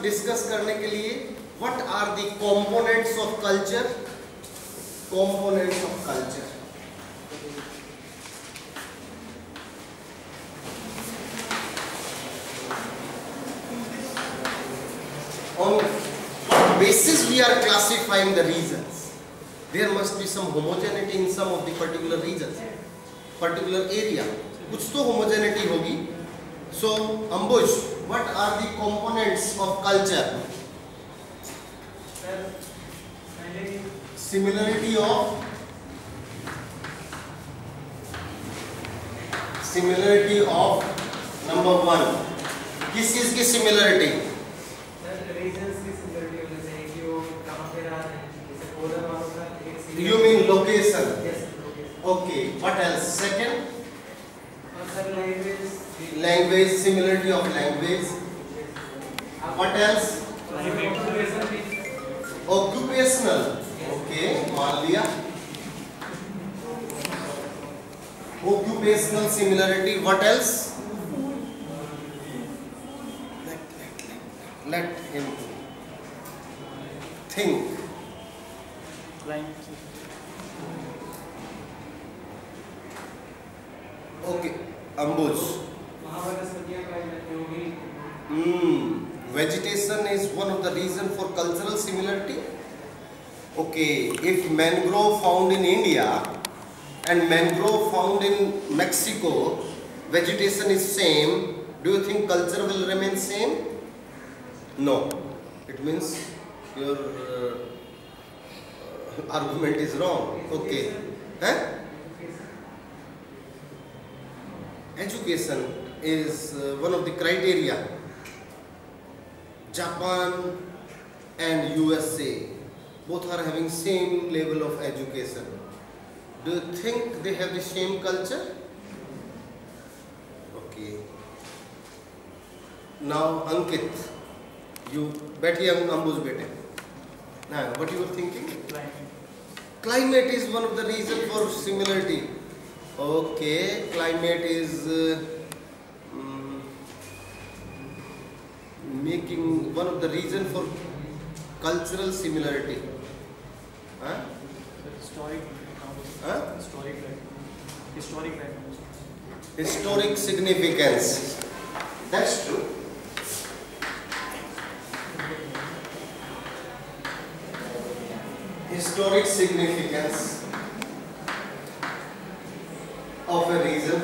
Discuss करने के लिए what are the components of culture, components of culture. On what basis we are classifying the regions? There must be some homogeneity in some of the particular regions, particular area. कुछ तो homogeneity होगी. So Ambuj, what are the components of culture? Similarity of number one. किस चीज की similarity? You mean location? Yes, location. Okay. What else? Second? Language, similarity of language. What else? Occupational. Okay. मान लिया. Occupational similarity. What else? Let him think. Okay, Ambuj. Vegetation is one of the reason for cultural similarity. Okay, if mangrove found in India and mangrove found in Mexico, vegetation is same. Do you think culture will remain same? No. It means your argument is wrong. Okay. Huh? Education is one of the criteria. Japan and USA both are having same level of education. Do you think they have the same culture? Okay. Now Ankit, you बैठिए Ambuj बेटे. Now what you were thinking? Climate is one of the reason for similarity. Okay, climate is making one of the reason for cultural similarity. Huh? Historic significance. That's true. Historic significance of a region.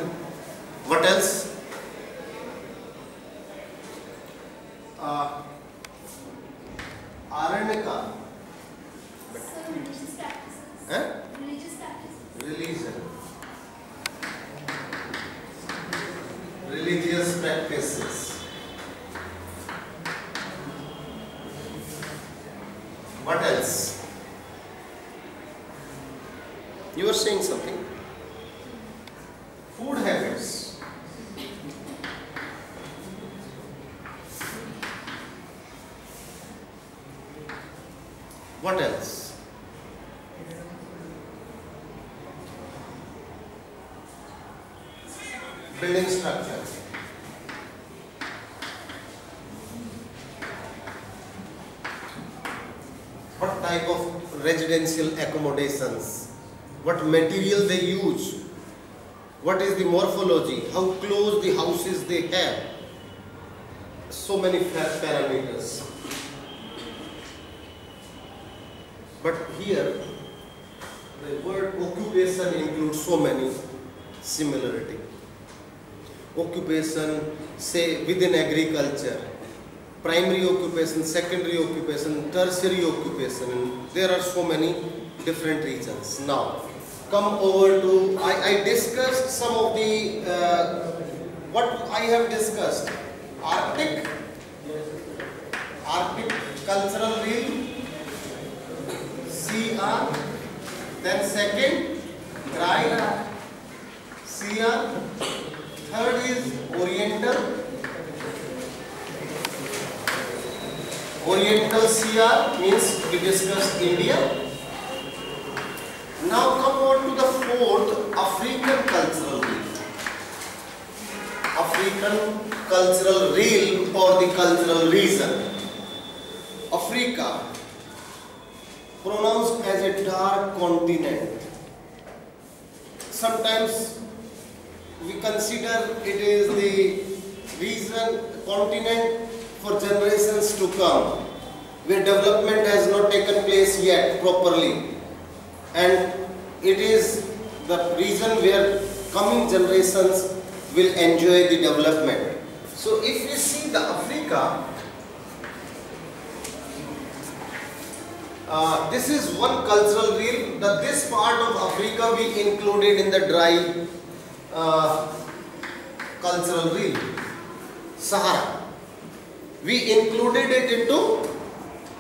What else? Aranyaka. Religious practices. Eh? Religious practices. Religion. Religious practices. What else? You were saying something. Food habits. What else? Building structure. What type of residential accommodations? What material they use? What is the morphology? How close the houses they have? So many parameters. But here, the word occupation includes so many similarity. Occupation, say within agriculture, primary occupation, secondary occupation, tertiary occupation. There are so many different regions. Now, come over to, I discussed some of the, what I have discussed. Arctic cultural realm, CR, then second, dry, CR, third is Oriental CR means we discussed India. Now come on to the fourth, African cultural realm. African cultural realm or the cultural region. Africa, pronounced as a dark continent. Sometimes we consider it is the region, continent for generations to come, where development has not taken place yet properly, and it is the region where coming generations will enjoy the development. So if we see the Africa, this is one cultural realm. This part of Africa we included in the dry cultural realm, Sahara. We included it into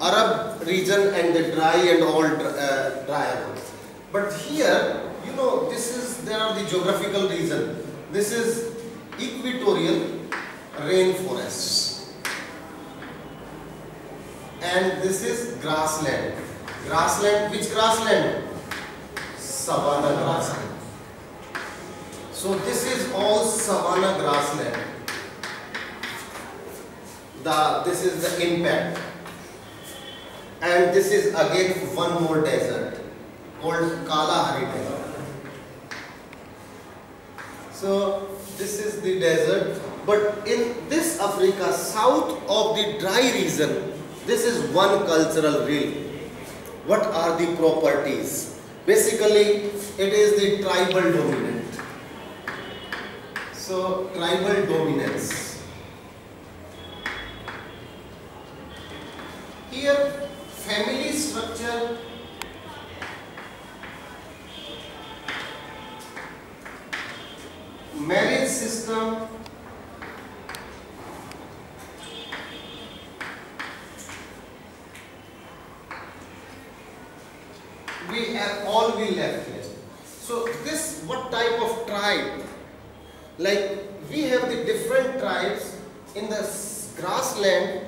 Arab region and the dry and all dry. But here, you know, there are the geographical region. This is equatorial rainforests. And this is grassland. Grassland, which grassland? Savanna grassland. So this is all savanna grassland. This is the impact. And this is again one more desert called Kalahari Desert. So this is the desert. But in this Africa, south of the dry region, this is one cultural realm. What are the properties? Basically, it is the tribal dominant. So, tribal dominance. Here, family structure, marriage system, we have all we left here. So this, what type of tribe? Like we have the different tribes in the grassland.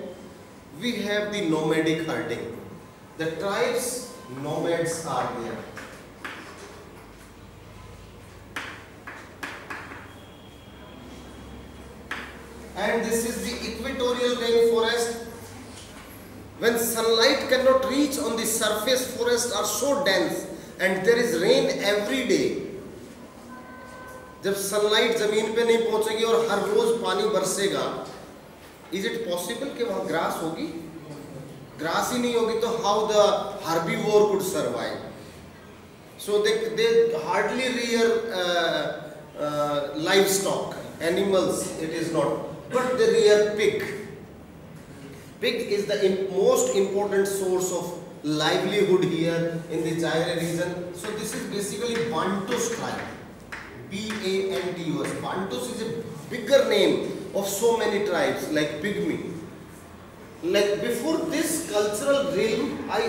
We have the nomadic herding. The tribes, nomads are there. And this is the equatorial rainforest. When sunlight cannot reach on the surface, forests are so dense and there is rain every day. जब sunlight ज़मीन पे नहीं पहुँचेगी और हर रोज पानी बरसेगा, is it possible कि वहाँ grass होगी? Grass ही नहीं होगी तो how the herbivore could survive? So they hardly rear livestock, animals. It is not, but they rear pig. Pig is the most important source of livelihood here in the Zaire region. So this is basically Bantus tribe. B-A-N-T-U-S. Bantus is a bigger name of so many tribes like Pygmy. Like before this cultural realm, I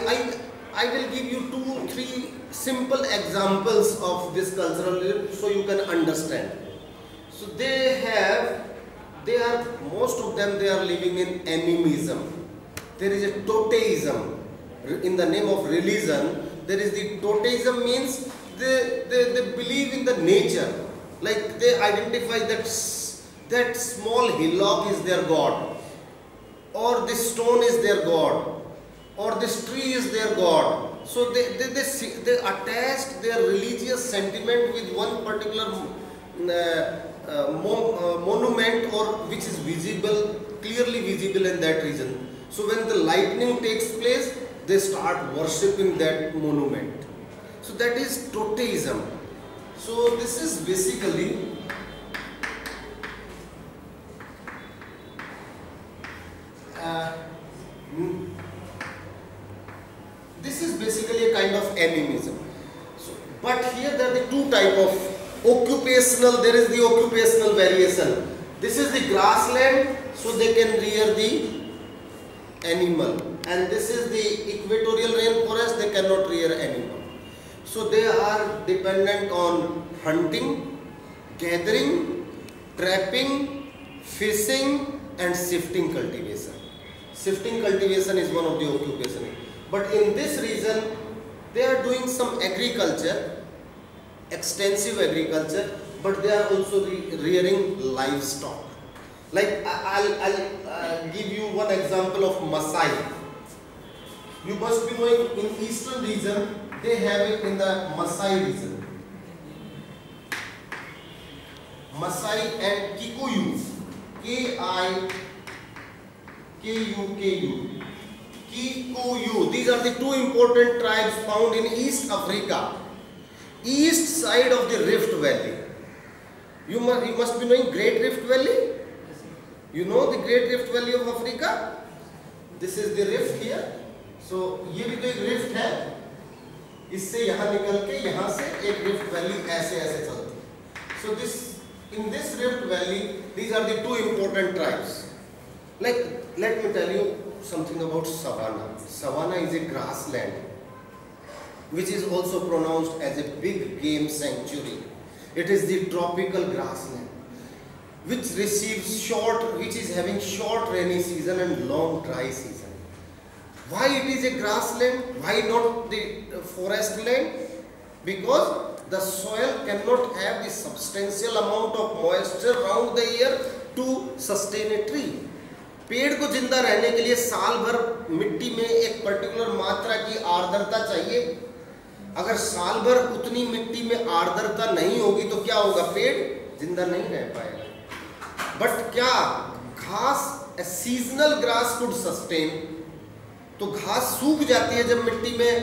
will give you 2-3 simple examples of this cultural realm so you can understand. So most of them they are living in animism. There is a Toteism. In the name of religion, there is the Toteism, means they believe in the nature. Like they identify that small hillock is their god, or this stone is their god, or this tree is their god. So they attached their religious sentiment with one particular monument, or which is visible, clearly visible in that region. So when the lightning takes place, they start worshipping that monument. So that is Toteism. So this is basically a kind of animism. So, but here there are the two type of occupational. There is the occupational variation. This is the grassland, so they can rear the animal, and this is the equatorial rainforest. They cannot rear animal. So they are dependent on hunting, gathering, trapping, fishing, and shifting cultivation. Shifting cultivation is one of the occupations. But in this region, they are doing some agriculture, extensive agriculture, but they are also rearing livestock. Like I'll give you one example of Maasai. You must be knowing in eastern region they have it in the Masai region. Masai and Kikuyu, K-I-K-U-K-U, Kikuyu. These are the two important tribes found in East Africa, east side of the Rift Valley. You must be knowing Great Rift Valley. You know the Great Rift Valley of Africa. This is the rift here. So ये भी तो एक rift है. इससे यहाँ निकल के यहाँ से एक rift valley ऐसे ऐसे चलती. So in this rift valley, these are the two important tribes. Like, let me tell you something about savanna. Savanna is a grassland, which is also pronounced as a big game sanctuary. It is the tropical grassland, which is having short rainy season and long dry season. Why it is a grassland? Why not the forest land? Because the soil cannot have the substantial amount of moisture around the year to sustain a tree. पेड़ को जिंदा रहने के लिए साल भर मिट्टी में एक पर्टिकुलर मात्रा की आर्द्रता चाहिए. अगर साल भर उतनी मिट्टी में आर्द्रता नहीं होगी तो क्या होगा? पेड़ जिंदा नहीं रह पाएगा. बट क्या घास, सीजनल ग्रास कुड सस्टेन. तो घास सूख जाती है जब मिट्टी में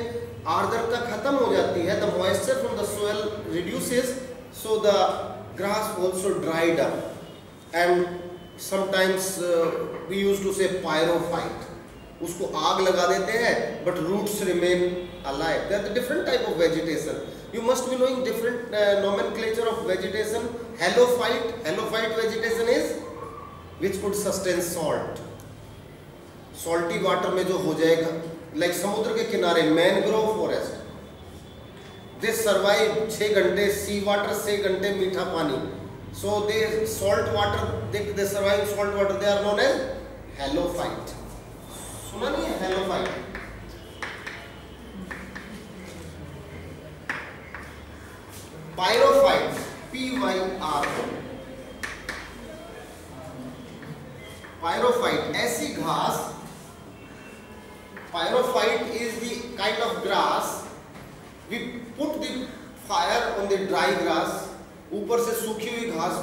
आर्द्रता खत्म हो जाती है. The moisture from the soil reduces, so the grass also dried up. And sometimes we used to say pyrophyte. उसको आग लगा देते हैं, but roots remain alive. There are the different type of vegetation. You must be knowing different nomenclature of vegetation. Halophyte vegetation is which could sustain salt. Salty water में जो हो जाएगा, like समुद्र के किनारे मैनग्रोव फॉरेस्ट, they survive 6 घंटे सी water, 6 घंटे मीठा पानी. So they salt water, they survive salt water. They are known as halophyte. सुना नहीं है halophyte? Pyrophyte, P-Y-R-O. Pyrophyte, ऐसी घास. Pyrophyte is the kind of grass. We put the fire on the dry grass. ऊपर से सूखी हुई घास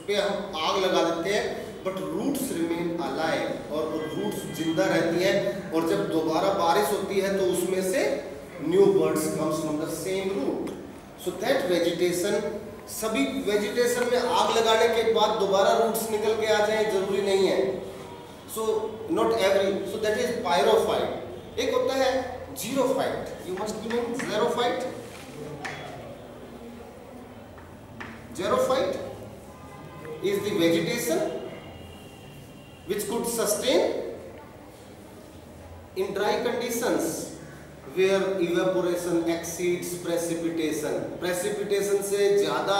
पे हम आग लगा देते हैं, but roots remain alive. और roots जिंदा रहती हैं, और जब दोबारा बारिश होती है तो उसमें से new buds comes from the same root. So that vegetation, सभी vegetation में आग लगाने के बाद दोबारा roots निकल के आ जाए जरूरी नहीं है. So not every, so that is pyrophyte. एक होता है xerophyte. You must be knowing xerophyte. Xerophyte is the vegetation which could sustain in dry conditions where evaporation exceeds precipitation. Precipitation से ज़्यादा,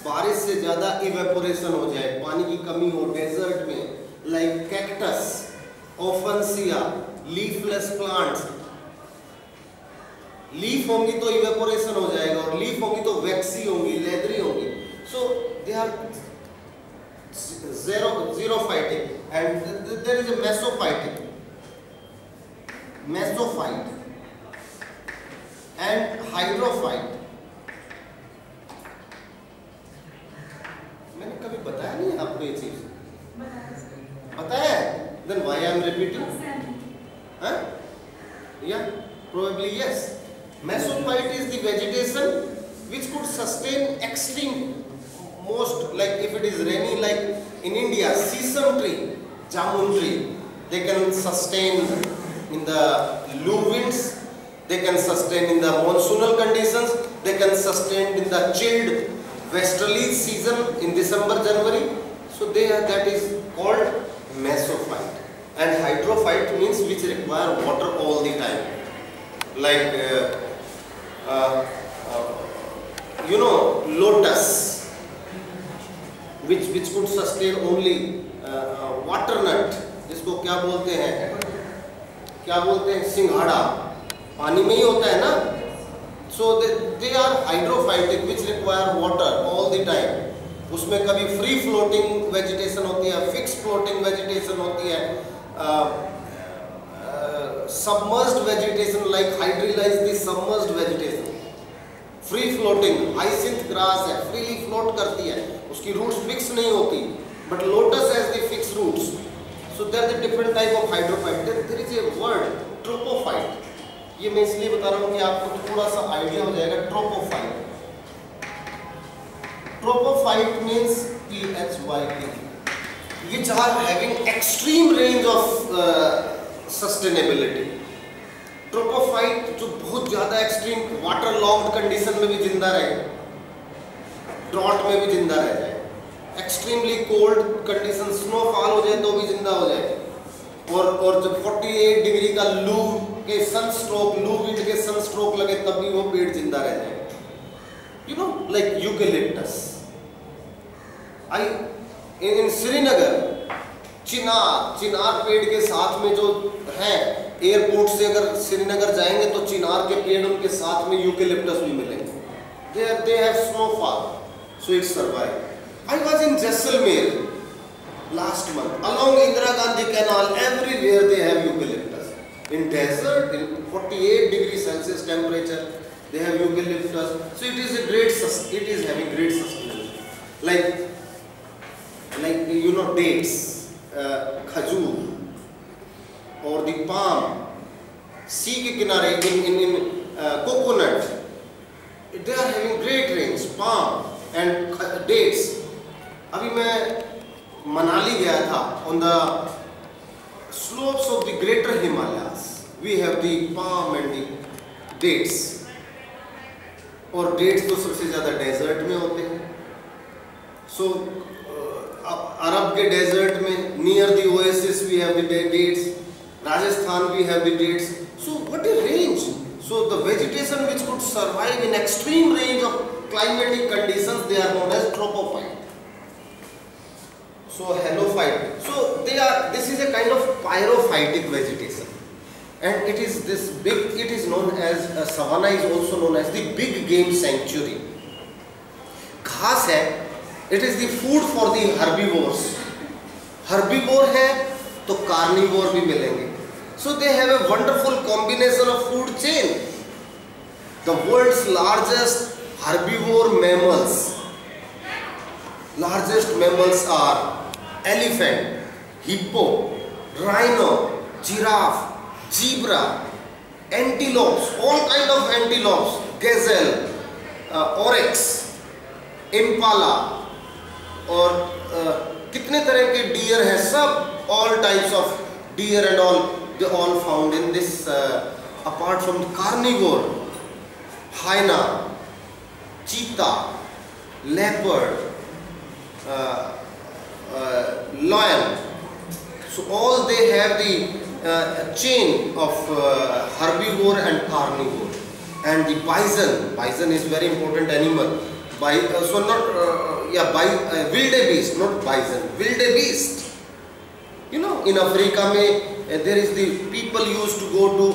बारिश से ज़्यादा evaporation हो जाए, पानी की कमी हो डेजर्ट में, like cactus, Ophancia, leafless plants. Leaf होंगी तो evaporation हो जाएगा, और लीफ होंगी तो waxy होंगी, leathery होंगी. So they are xerophytic, and there is a mesophyte and hydrophyte. मैंने कभी बताया नहीं आपको ये चीज? बताया है? Then why I am repeating? Huh? Yeah, probably yes. Mesophyte is the vegetation which could sustain extreme, most, like if it is rainy, like in India, sesame tree, jamun tree, they can sustain in the low winds, they can sustain in the monsoonal conditions, they can sustain in the chilled westerly season in December, January. So that is called mesophyte. And hydrophyte means which require water all the time, like you know, lotus, which could sustain only water nut, जिसको क्या बोलते हैं सिंघाड़ा, पानी में ही होता है ना. So they are hydrophytic which require water all the time. उसमें कभी free floating vegetation होती है, fixed floating vegetation होती है, submerged vegetation, like hydrilla is the submerged vegetation. Free floating hyacinth grass है, फ्रीली फ्लोट करती है, उसकी रूट्स फिक्स नहीं होती, but lotus has the fix roots. So there is a different type of hydrophyte. There is a word tropophyte. ये मैं इसलिए बता रहा हूँ कि आपको थोड़ा सा आइडिया हो जाएगा. Tropophyte, tropophyte means PHYT, which are having extreme range of sustainability. Tropophyte जो बहुत ज़्यादा एक्सट्रीम वाटर लॉक्ड कंडीशन में भी जिंदा रहे, ड्रॉट में भी जिंदा रह जाए, एक्सट्रीमली कोल्ड कंडीशन स्नोफॉल हो जाए तो भी जिंदा हो जाए, और जब 48 डिग्री का लू के सनस्ट्रोक, लू विंड के सनस्ट्रोक लगे तब भी वो पेड़ जिंदा रह जाए. You know, like eucalyptus. In Srinagar चिनार पेड़ के साथ में जो है, एयरपोर्ट से अगर श्रीनगर जाएंगे तो चिनार के पेड़ उनके साथ में यूकेलिप्टस भी मिलेंगे. they have snowfall, so it survive. I was in Jaisalmer last month. Along Indira Gandhi Canal, everywhere they have eucalyptus. In desert, in 48 degrees Celsius temperature, they have eucalyptus. So it is a great, it is having great sustainability. Like you know, dates, khajur, or the palm, sea के किनारे in coconut, they are having great range. Palm and dates. अभी मैं मनाली गया था. On the slopes of the greater Himalayas, we have the palm and the dates. और dates तो सबसे ज़्यादा डेजर्ट में होते हैं. So अरब के डेजर्ट में near the oasis we have the dates. Rajasthan we have the dates. So what a range. So the vegetation which could survive in extreme range of climatic conditions, they are known as tropophyte. So halophyte. So this is a kind of pyrophytic vegetation, and it is this big, it is known as savanna is also known as the big game sanctuary. घास है, it is the food for the herbivores. Herbivore है तो carnivore भी मिलेंगे. So they have a wonderful combination of food chain. The world's largest herbivore mammals. Largest mammals are elephant, hippo, rhino, giraffe, zebra, antelopes, all kind of antelopes, gazelle, oryx, impala, और कितने तरह के dear हैं, सब all types of deer and all, they all found in this. Apart from the carnivore, hyena, cheetah, leopard, lion. So all they have the chain of herbivore and carnivore. And the bison. Bison is very important animal. So not wildebeest, not bison. Wildebeest. You know, in Africa there is the people used to go to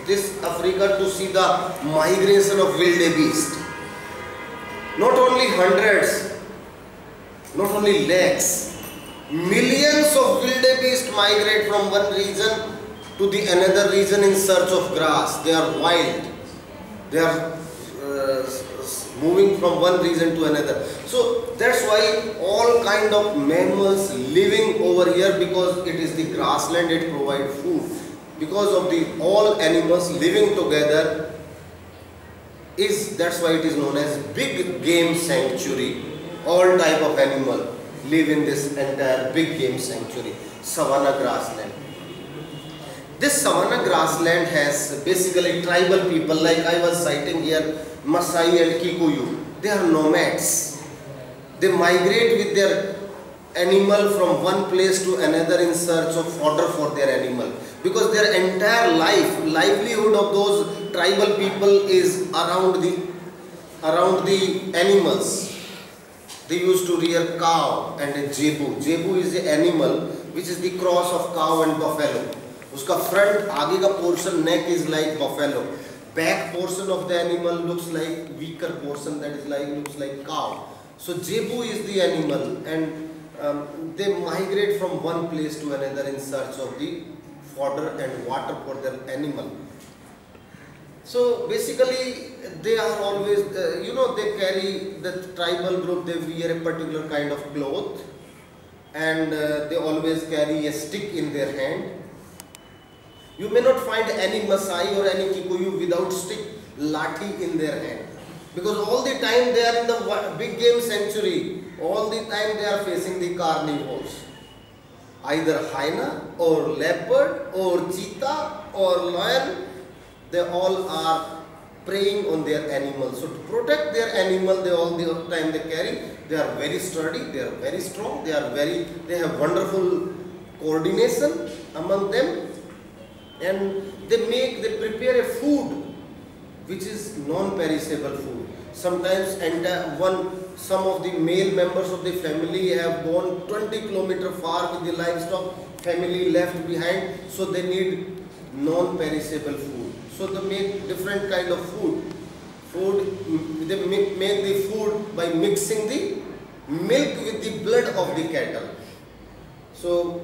this Africa to see the migration of wildebeest. Not only hundreds, not only lakhs, millions of wildebeest migrate from one region to the another region in search of grass. They are wild. They are moving from one region to another. So that's why all kind of mammals living over here, because it is the grassland, it provides food. Because of the all animals living together, that's why it is known as big game sanctuary. All type of animal live in this entire big game sanctuary, savanna grassland. This savanna grassland has basically tribal people, like I was citing here, Masai and Kikuyu. They are nomads. They migrate with their animal from one place to another in search of fodder for their animal. Because their entire livelihood of those tribal people is around the animals. They used to rear cow and a zebu. Zebu is the animal which is the cross of cow and buffalo. Uska front आगे का portion, neck is like buffalo. Back portion of the animal looks like weaker portion, that is looks like cow. So zebu is the animal, and they migrate from one place to another in search of the fodder and water for their animal. So basically they are always, they carry, the tribal group, they wear a particular kind of cloth, and they always carry a stick in their hand. You may not find any Masai or any Kikuyu without stick, lathi in their hand. Because all the time they are in the big game sanctuary, all the time they are facing the carnivores. Either hyena or leopard or cheetah or lion, they all are preying on their animals. So to protect their animal, they all the time they carry, they are very sturdy, they are very strong, they have wonderful coordination among them, and they prepare a food which is non-perishable food. Sometimes some of the male members of the family have gone 20 kilometers far with the livestock, family left behind, so they need non-perishable food. So they make different kind of food. They make the food by mixing the milk with the blood of the cattle. So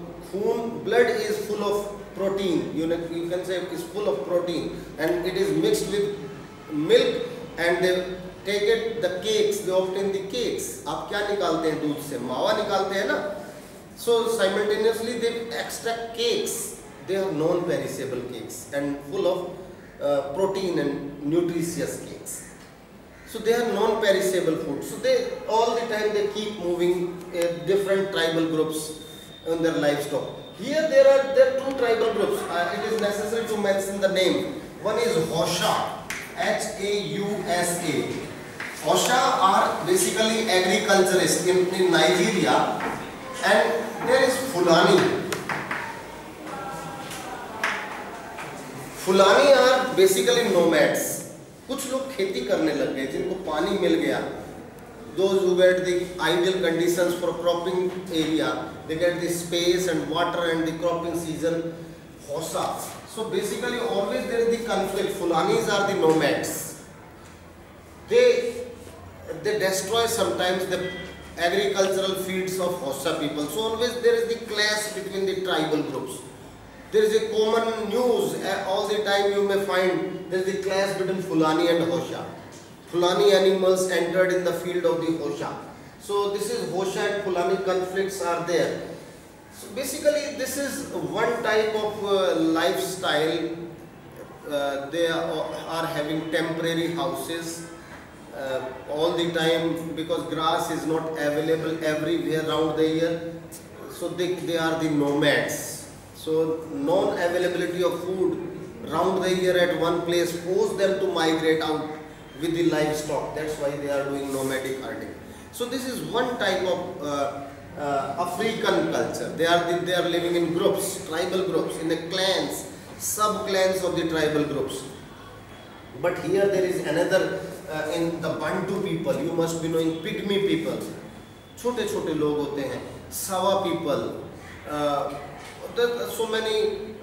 blood is full of protein, you can say it's full of protein, and it is mixed with milk, and they take it, the cakes, they obtain the cakes. आप क्या निकालते हैं दूध से? मावा निकालते हैं ना? So simultaneously they extract cakes. They are non-perishable cakes and full of protein and nutritious cakes. So they are non-perishable food. So they all the time they keep moving different tribal groups in their livestock. Here there are two tribal groups. It is necessary to mention the name. One is Hausa, Hausa. Hausa are basically agriculturists in Nigeria, and there is Fulani. Fulani are basically nomads. कुछ लोग खेती करने लग गए जिनको पानी मिल गया. Those who get the ideal conditions for cropping area, they get the space and water and the cropping season. Hausa. So basically always there is the conflict. Fulanis are the nomads. They destroy sometimes the agricultural fields of Hausa people. So always there is the clash between the tribal groups. There is a common news all the time you may find there is a clash between Fulani and Hausa. Fulani animals entered in the field of the Hausa. So this is Hausa and Fulani conflicts are there. So basically this is one type of lifestyle. They are having temporary houses all the time because grass is not available everywhere around the year. So they are the nomads. So non-availability of food round the year at one place force them to migrate out with the livestock. That's why they are doing nomadic herding. So this is one type of African culture. They are living in groups, tribal groups, in the clans, sub-clans of the tribal groups. But here there is another in the Bantu people. You must be knowing Pygmy people. छोटे-छोटे लोग होते हैं. Sawa people. So many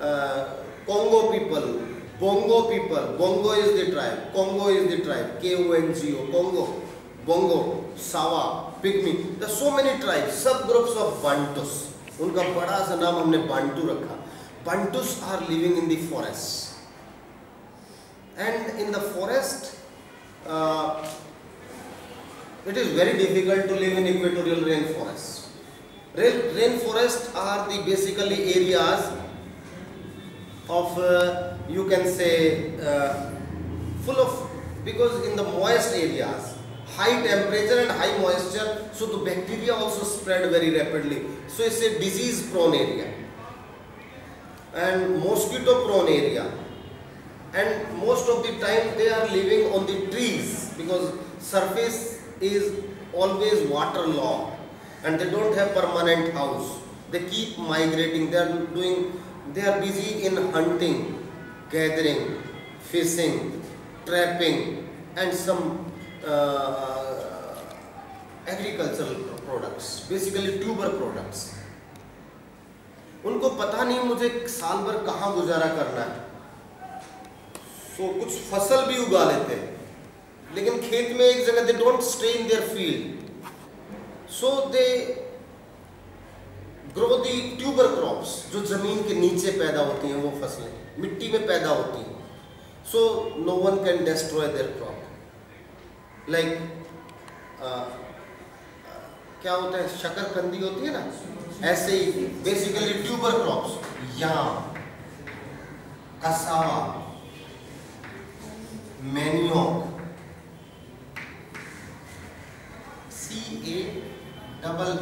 Congo people, Bongo people. Bongo is the tribe. Congo is the tribe. Kongo. Congo, Bongo, Sawa, Pygmy. There are so many tribes, subgroups of Bantus. उनका बड़ा सा नाम हमने Bantu रखा. Bantus are living in the forest. And in the forest, it is very difficult to live in equatorial rainforest. Rainforests are the basically areas of you can say full of, because in the moist areas, high temperature and high moisture, so the bacteria also spread very rapidly. So it's a disease prone area and mosquito prone area, and most of the time they are living on the trees because surface is always waterlogged. And they don't have permanent house. They keep migrating. They are busy in hunting, gathering, fishing, trapping, and some agricultural products, basically tuber products. उनको पता नहीं मुझे साल भर कहाँ गुजारा करना है. So कुछ फसल भी उगा लेते हैं, लेकिन खेत में एक जगह they don't stay in their field. So they grow the tuber crops, जो जमीन के नीचे पैदा होती हैं वो फसलें, मिट्टी में पैदा होती हैं. So no one can destroy their crop. Like क्या होता है, शकरकंदी होती है ना, ऐसे ही basically tuber crops, yam, cassava, manioc,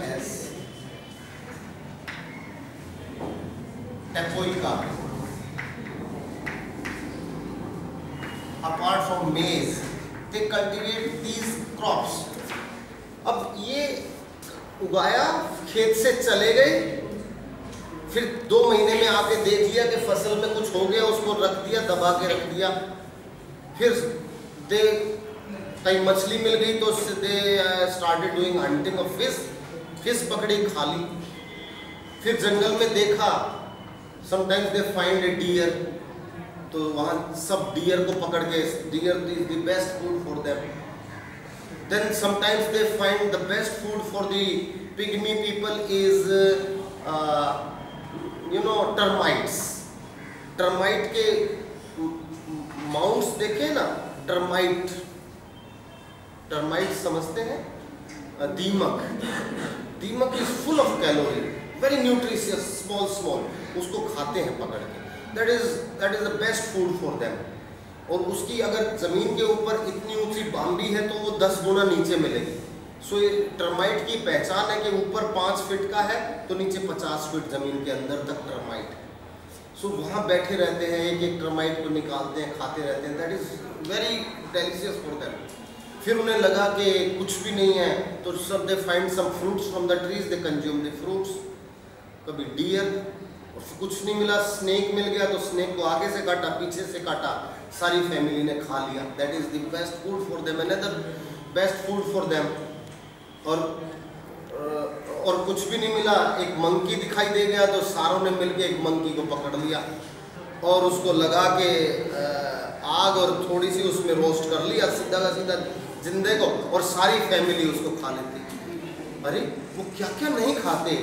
CASS, tapioca, apart from maize, they cultivate these crops. अब ये उगाया, खेत से चले गए, फिर 2 महीने में आके देख लिया कि फसल में कुछ हो गया, उसको रख दिया, दबा के रख दिया. फिर दे कहीं मछली मिल गई तो they started doing hunting of fish पकड़ी, खा ली. फिर जंगल में देखा, sometimes they find a deer, तो वहाँ सब डियर को पकड़ के, deer is the best food for them. Then sometimes they find the best food for the pygmy people is termites. Termite के माउंट्स देखे ना, टर्माइट समझते हैं, दीमक is full of calorie, very nutritious, small, उसको खाते हैं पकड़ के. That is the best food for them. और उसकी अगर जमीन के ऊपर इतनी ऊंची बाम्बी है तो वो 10 गुना नीचे मिलेगी. सो ये टर्माइट की पहचान है कि ऊपर 5 फीट का है तो नीचे 50 फीट जमीन के अंदर तक टर्माइट. सो वहाँ बैठे रहते हैं, एक टर्माइट को निकालते हैं, खाते रहते हैं. That is very delicious for them. फिर उन्हें लगा कि कुछ भी नहीं है तो सब they find some fruits from the trees, they consume the fruits. कभी डियर, और कुछ नहीं मिला, स्नेक मिल गया तो स्नेक को आगे से काटा, पीछे से काटा, सारी फैमिली ने खा लिया. That is the best food for them, another best food for them. और कुछ भी नहीं मिला, एक मंकी दिखाई दे गया तो सारों ने मिलके एक मंकी को पकड़ लिया और उसको लगा के आग और थोड़ी सी उसमें रोस्ट कर लिया, सीधा का सीधा जिंदे को, और सारी फैमिली उसको खा लेती. अरे वो क्या क्या नहीं खाते.